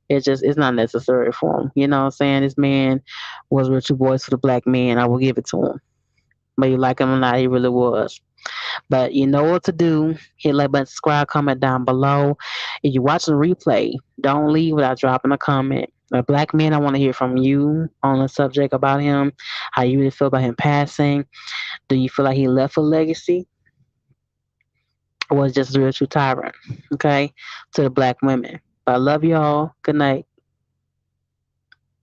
It's not necessary for him. You know what I'm saying? This man was a true voice for the black man. I will give it to him. But you like him or not, he really was. But you know what to do. Hit like button, subscribe, comment down below. If you're watching the replay, don't leave without dropping a comment. A black man, I want to hear from you on the subject about him. How you really feel about him passing. Do you feel like he left a legacy? Or was just a real true tyrant? Okay? To the black women. I love y'all. Good night.